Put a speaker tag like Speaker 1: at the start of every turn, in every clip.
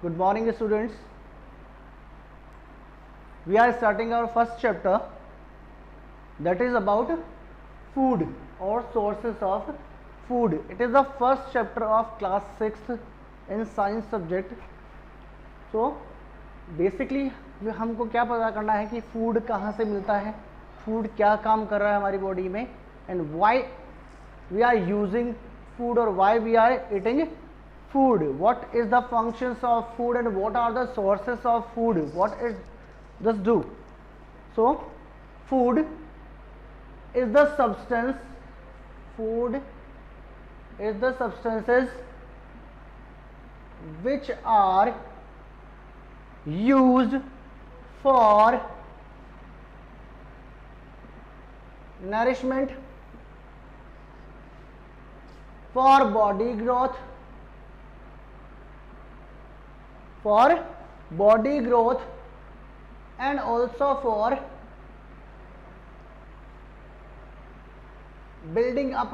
Speaker 1: Good morning, students. We are starting our first chapter, that is about food or sources of food. It is the first chapter of class 6th in science subject. So basically हमको क्या पता करना है कि food कहाँ से मिलता है, फूड क्या काम कर रहा है हमारी बॉडी में, and why we are using food or why we are eating food, what is the functions of food and what are the sources of food, what it does do. So food is the substance, food is the substances which are used for nourishment, for body growth, and also for building up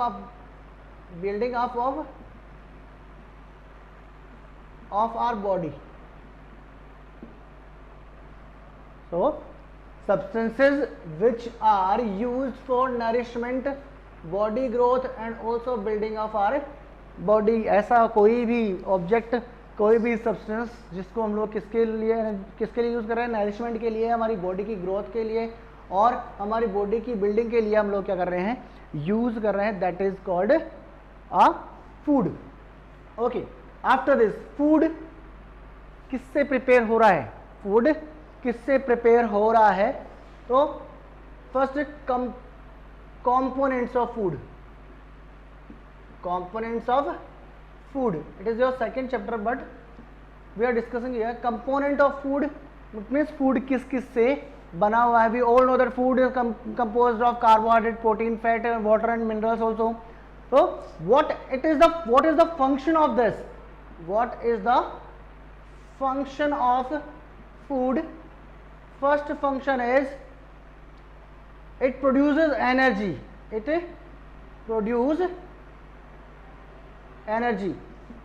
Speaker 1: of our body. So substances which are used for nourishment, body growth and also building of our body. ऐसा कोई भी object, कोई भी substance जिसको हम लोग किसके लिए यूज़ कर रहे हैं, नरिशमेंट के लिए, हमारी बॉडी की ग्रोथ के लिए और हमारी बॉडी की बिल्डिंग के लिए हम लोग क्या कर रहे हैं, यूज़ कर रहे हैं, that is called a food. Okay, after this food किससे प्रिपेयर हो रहा है, फूड किससे प्रिपेयर हो रहा है. तो first components of food, it is your second chapter but we are discussing here component of food. It means food किस से बना हुआ है. We all know that food is composed of carbohydrate, protein, fat, water and minerals also. So what is the function of this, what is the function of food? First function is it produces energy.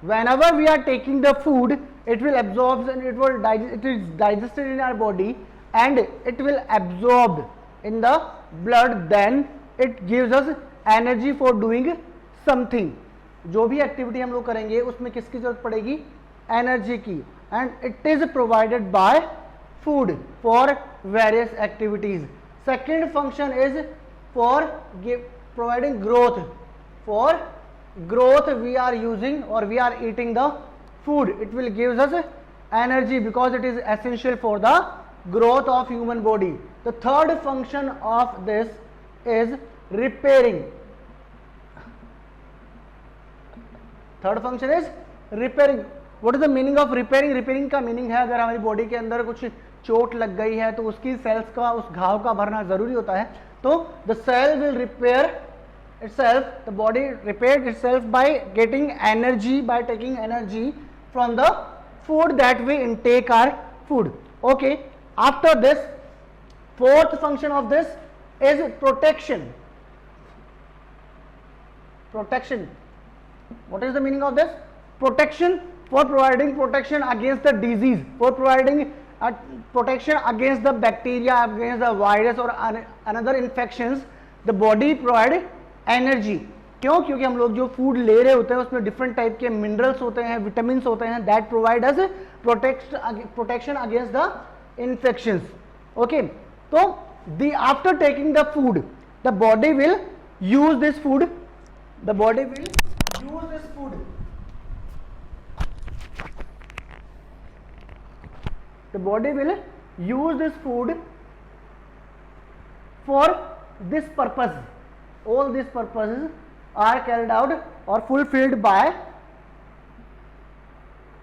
Speaker 1: Whenever we are taking the food, it will absorb and it is digested in our body and it will absorb in the blood, then it gives us energy for doing something. जो भी activity हम लोग करेंगे उसमें किसकी जरूरत पड़ेगी, energy की, and it is provided by food for various activities. Second function is for providing growth. For growth we are using or we are eating the food. It will give us energy because it is essential for the growth of human body. The third function of this is repairing. Third function is repairing. What is the meaning of repairing? Repairing का meaning है अगर हमारी body के अंदर कुछ चोट लग गई है तो उसकी सेल्स का, उस घाव का भरना जरूरी होता है. तो the cell will repair itself, the body repaired itself by getting energy, by taking energy from the food that we intake our food. Okay, after this fourth function of this is protection. What is the meaning of this? Protection, for providing protection against the disease, for providing protection against the bacteria, against the virus or another infections. The body provide energy. क्यों? क्योंकि हम लोग जो food ले रहे होते हैं उसमें डिफरेंट टाइप के मिनरल्स होते हैं, विटामिन्स होते हैं, that provide us protection against the infections. Okay, तो after taking the food the body will use this food, for this purpose. All these purposes are carried out or fulfilled by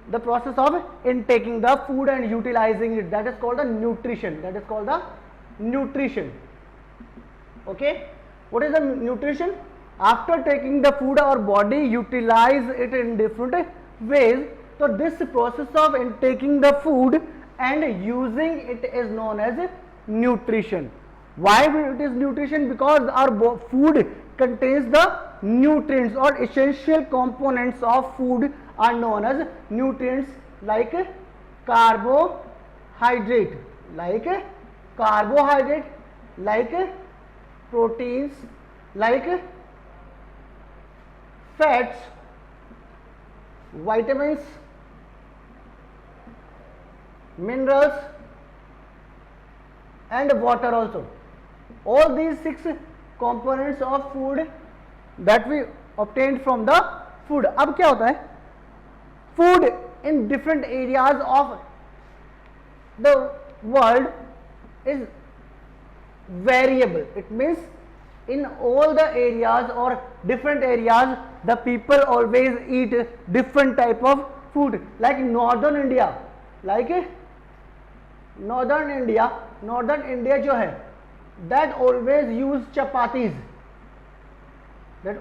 Speaker 1: the process of intaking the food and utilizing it. That is called the nutrition. Okay, what is the nutrition? After taking the food, our body utilize it in different ways. So this process of intaking the food and using it is known as nutrition. Why it is nutrition? Because our food contains the nutrients or essential components of food are known as nutrients like carbohydrate, like carbohydrate, like proteins, like fats, vitamins, minerals and water also. All these 6 components of food that we obtained from the food. अब क्या होता है, food in different areas of the world is variable. It means in all the areas or different areas the people always eat different type of food. Like northern India जो है, that always use chapatis, they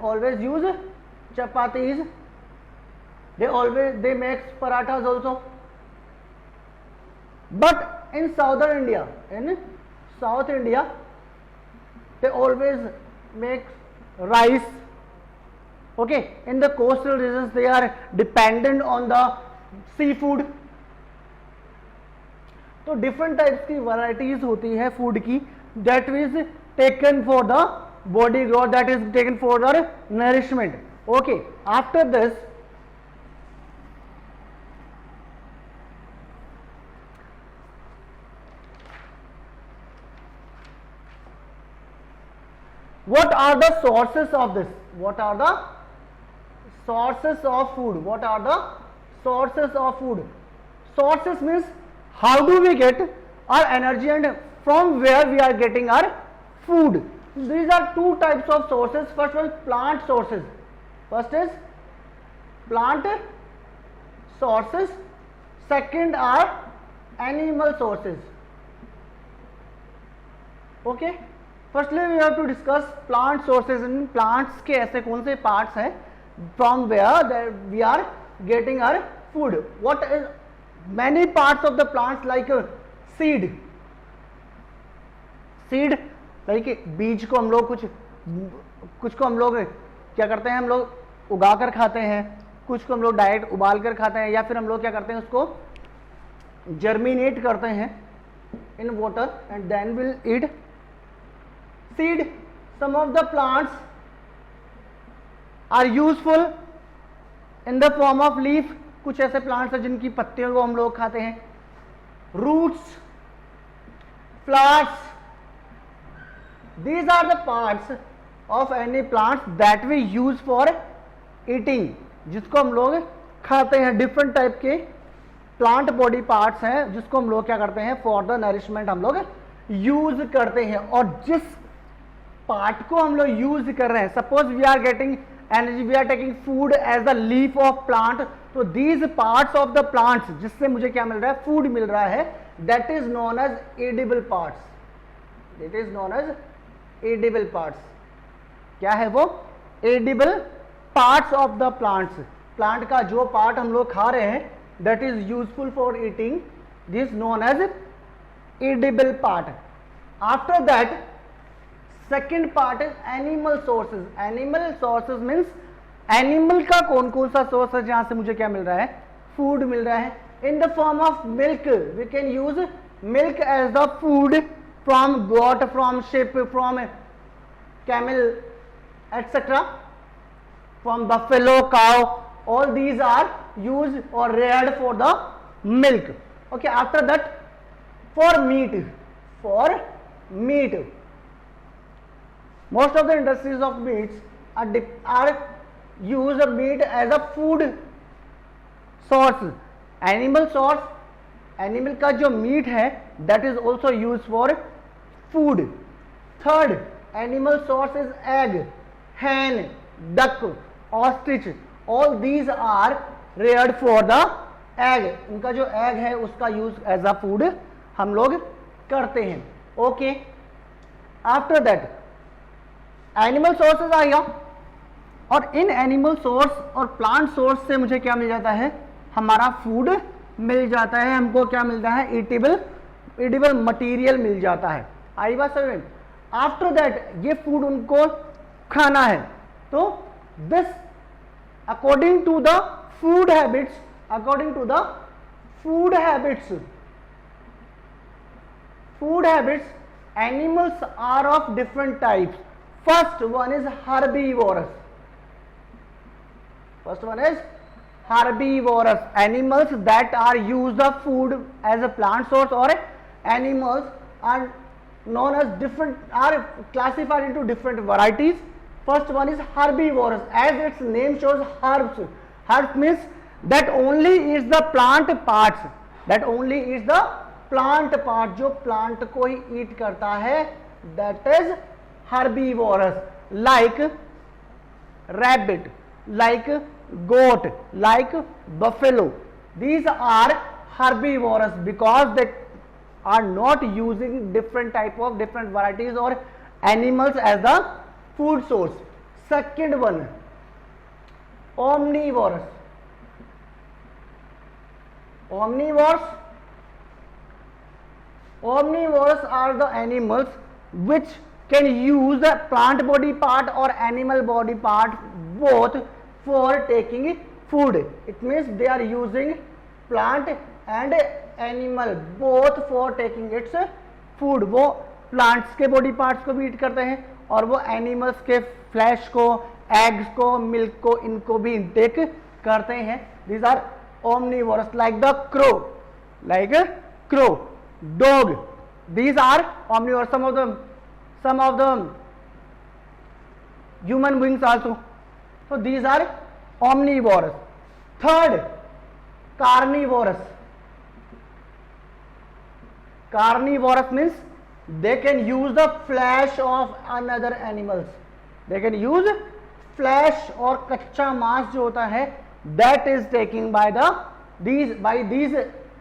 Speaker 1: make parathas also. But in southern India, South India, they always make rice. Okay, in the coastal regions they are dependent on the seafood. तो different types की varieties होती है food की, that is taken for the body growth, that is taken for the nourishment. Okay, after this what are the sources of this? What are the sources of food? What are the sources of food? Sources means how do we get our energy and from where we are getting our food. These are 2 types of sources. First one, plant sources. First is plant sources. Second are animal sources. Okay, firstly we have to discuss plant sources. In plants के ऐसे कौन से parts हैं from where we are getting our food. What is many parts of the plants, like seed like बीज को हम लोग कुछ को हम लोग क्या करते हैं, हम लोग उगा कर खाते हैं, कुछ को हम लोग डायरेक्ट उबाल कर खाते हैं, या फिर हम लोग क्या करते हैं उसको जर्मिनेट करते हैं in water and then we'll eat seed. Some of the plants are useful in the form of leaf. कुछ ऐसे प्लांट्स हैं जिनकी पत्तियों को हम लोग खाते हैं. Roots, flowers, these are the parts of any plants that we use for eating, जिसको हम लोग खाते हैं. डिफरेंट टाइप के प्लांट बॉडी पार्ट्स हैं जिसको हम लोग क्या करते हैं फॉर द नरिशमेंट हम लोग यूज करते हैं. और जिस पार्ट को हम लोग यूज कर रहे हैं, suppose we are getting energy, we are taking food as the leaf of plant, तो these parts of the plants जिससे मुझे क्या मिल रहा है, फूड मिल रहा है, that is known as edible parts. It is known as edible parts. क्या है वो? Edible parts of the plants. Plant का जो पार्ट हम लोग खा रहे हैं that is useful for eating, this known as edible part. After that, second part is animal sources. Animal sources means animal का कौन कौन सा source है जहां से मुझे क्या मिल रहा है, food मिल रहा है. In the form of milk, we can use milk as the food from goat, from sheep, from camel, etc., from buffalo, cow. All these are used or reared for the milk. Okay, after that, for meat, most of the industries of meats are use meat as a food source. Animal source, animal का जो meat है, that is also used for food. Third, animal source is egg, hen, duck, ostrich. All these are reared for the egg. उनका जो egg है उसका use as a food हम लोग करते हैं. Okay, after that animal sources आ गया. और इन एनिमल सोर्स और प्लांट सोर्स से मुझे क्या मिल जाता है, हमारा फूड मिल जाता है. हमको क्या मिलता है, एडिबल मटेरियल मिल जाता है. आई बात समझ में? आफ्टर दैट ये फूड उनको खाना है, तो this according to the food food habits. Food habits, animals are of different types. First one is herbivorous. First one is herbivorous. Animals that are used of food as a plant source, or animals are known as different, are classified into different varieties. First one is herbivorous. As its name shows, herbs. Herbs means that only eats the plant parts. That only eats the plant part, जो plant को ही eat करता है, that is herbivorous. Like rabbit, like goat, like buffalo. These are herbivorous because they are not using different type of different varieties or animals as the food source. Second one, omnivorous. Omnivorous are the animals which can use the plant body part or animal body part both for taking food. It means they are using plant and animal both for taking its food. वो plants के body parts को भी eat करते हैं और वो animals के flesh को, eggs को, milk को, इनको भी intake करते हैं. These are omnivorous, like the crow, dog. These are omnivorous. Some of the human beings also. So these are omnivorous. Third, carnivorous. Carnivorous means they can use the flesh of another animals. They can use flesh और कच्चा मांस जो होता है, that is taken by these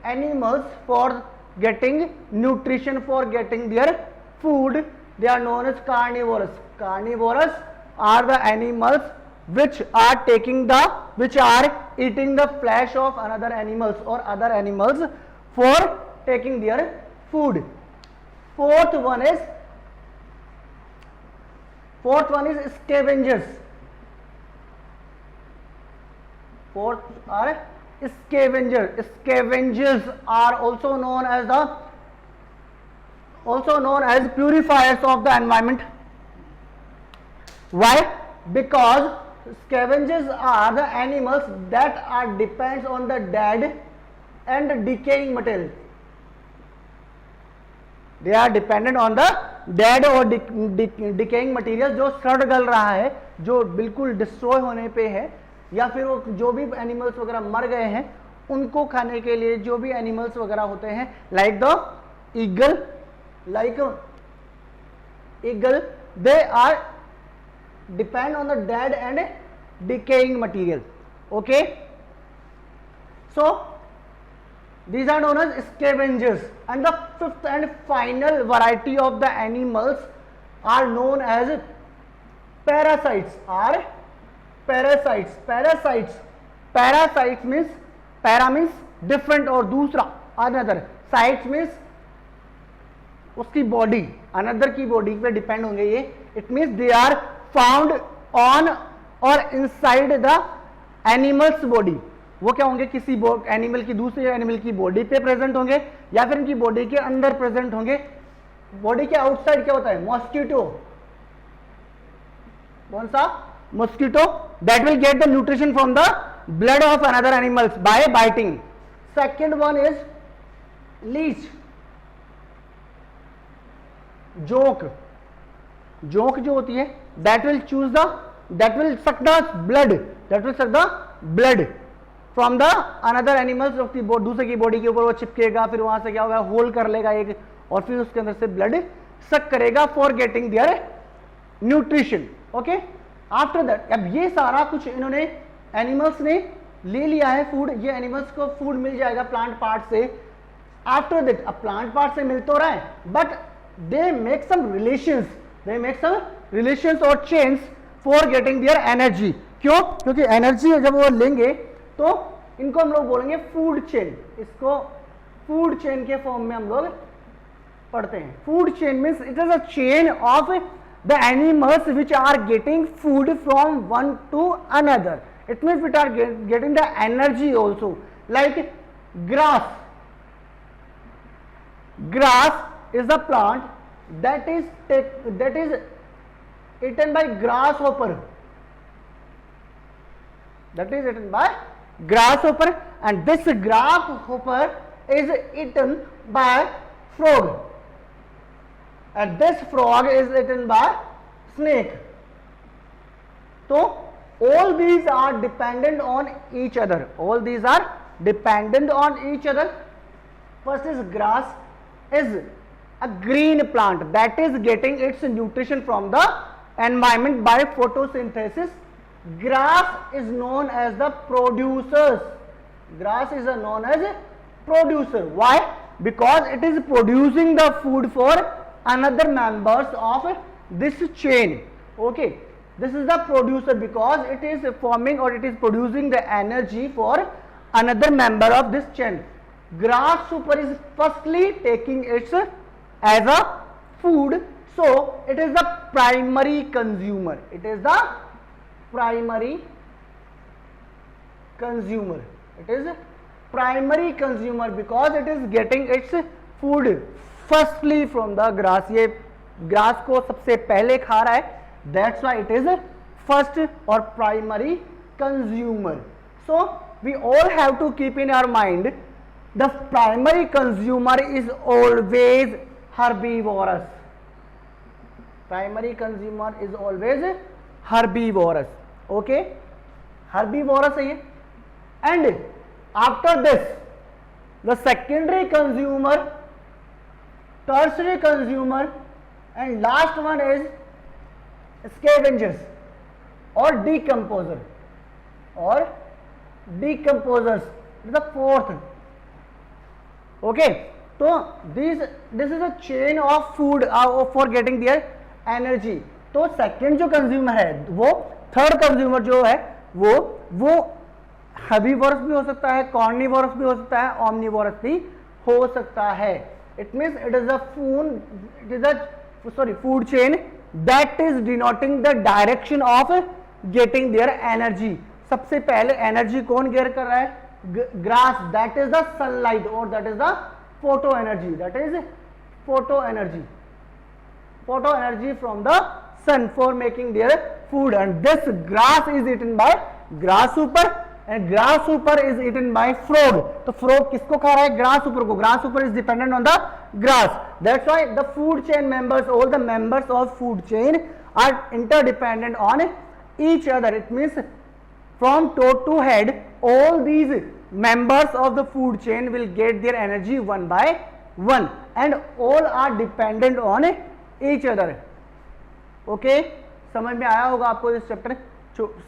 Speaker 1: animals for getting nutrition, for getting their food. They are known as carnivorous. Carnivorous are the animals which are eating the flesh of another animals or other animals for taking their food. Fourth one is scavengers. Fourth are scavengers. Scavengers are also known as purifiers of the environment. Why? Because scavengers are the animals that are depends on the dead and decaying material. They are dependent on the dead और decaying material, जो सड़ गल रहा है, जो बिल्कुल destroy होने पे है, या फिर वो जो भी एनिमल्स वगैरह मर गए हैं उनको खाने के लिए जो भी एनिमल्स वगैरह होते हैं, like the eagle, they are depend on the dead and decaying material. Okay, so these are known as scavengers. And the fifth and final variety of the animals are known as parasites. Parasites means, para means different और दूसरा, another. Sites means उसकी body, another की body पे depend होंगे ये. It means they are found on और inside the animals body. वो क्या होंगे, किसी एनिमल की दूसरे एनिमल की बॉडी पे प्रेजेंट होंगे या फिर उनकी बॉडी के अंदर प्रेजेंट होंगे. बॉडी के आउटसाइड क्या होता है, मॉस्किटो. कौन सा, mosquito. That will get the nutrition from the blood of another animals by biting. Second one is leech. जोंक जो होती है, that will suck the blood from the another animals of the body. दूसरे की body के ऊपर वो चिपकेगा, फिर वहां से क्या होगा, होल कर लेगा एक, और फिर उसके अंदर से ब्लड सक करेगा for getting their nutrition. Okay, after that, अब ये सारा कुछ इन्होंने एनिमल्स ने ले लिया है फूड. ये एनिमल्स को फूड मिल जाएगा प्लांट पार्ट से. आफ्टर दैट, अब प्लांट पार्ट से मिल तो रहा है, but they make some relations or chains for getting their energy. क्यों? क्योंकि एनर्जी जब वो लेंगे तो इनको हम लोग बोलेंगे फूड चेन. इसको फूड चेन के फॉर्म में हम लोग पढ़ते हैं. Food chain means it is a chain of the animals which are getting food from one to another. It means which are getting the energy also. Like grass. Grass is the plant that is eaten by grasshopper. That is eaten by grasshopper, and this grasshopper is eaten by frog, and this frog is eaten by snake. So all these are dependent on each other. All these are dependent on each other. First is grass is a green plant that is getting its nutrition from the environment by photosynthesis. Grass is known as the producers. Grass is known as a producer. Why? Because it is producing the food for another members of this chain. Okay, this is the producer because it is forming or it is producing the energy for another member of this chain. Grasshopper is firstly taking its as a food, so it is the primary consumer. It is the primary consumer. It is primary consumer because it is getting its food firstly from the grass. ये grass को सबसे पहले खा रहा है, that's why it is first or primary consumer. So we all have to keep in our mind the primary consumer is always herbivorous. Primary consumer is always herbivorous. Okay, herbivorous है ये. And after this the secondary consumer, tertiary consumer, and last one is scavengers or decomposer or decomposers. The fourth. Okay, so this is a chain of food for getting their energy. तो second जो consumer है वो third consumer जो है वो herbivorous भी हो सकता है, कॉर्निवोरस भी हो सकता है, ऑमनिवोरस भी हो सकता है. It means it is a food chain that is denoting the direction of getting their energy. सबसे पहले एनर्जी कौन गेयर कर रहा है? Grass. That is the sunlight और that is the photo energy. That is photo energy from the sun for making their food, and this grass is eaten by grasshopper and grasshopper is eaten by frog. तो frog किसको खा रहा है? grasshopper को. grasshopper is dependent on the grass. That's why the food chain members, all the members of food chain are interdependent on each other. It means from toe to head all these members of the food chain will get their energy one by one and all are dependent on each other. Okay, समझ में आया होगा आपको इस chapter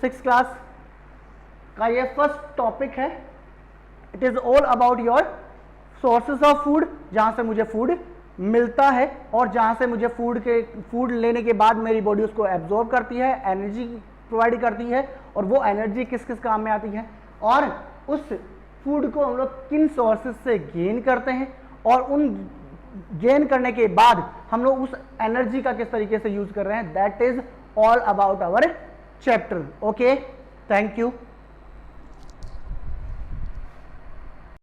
Speaker 1: 6 class का ये first topic है. It is all about your sources of food, जहां से मुझे फूड मिलता है और जहां से मुझे फूड लेने के बाद मेरी बॉडी उसको एब्जॉर्ब करती है, एनर्जी प्रोवाइड करती है और वो एनर्जी किस किस काम में आती है और उस फूड को हम लोग किन सोर्सेस से गेन करते हैं और उन गेन करने के बाद हम लोग उस एनर्जी का किस तरीके से यूज कर रहे हैं. That is all about our chapter. Okay, thank you.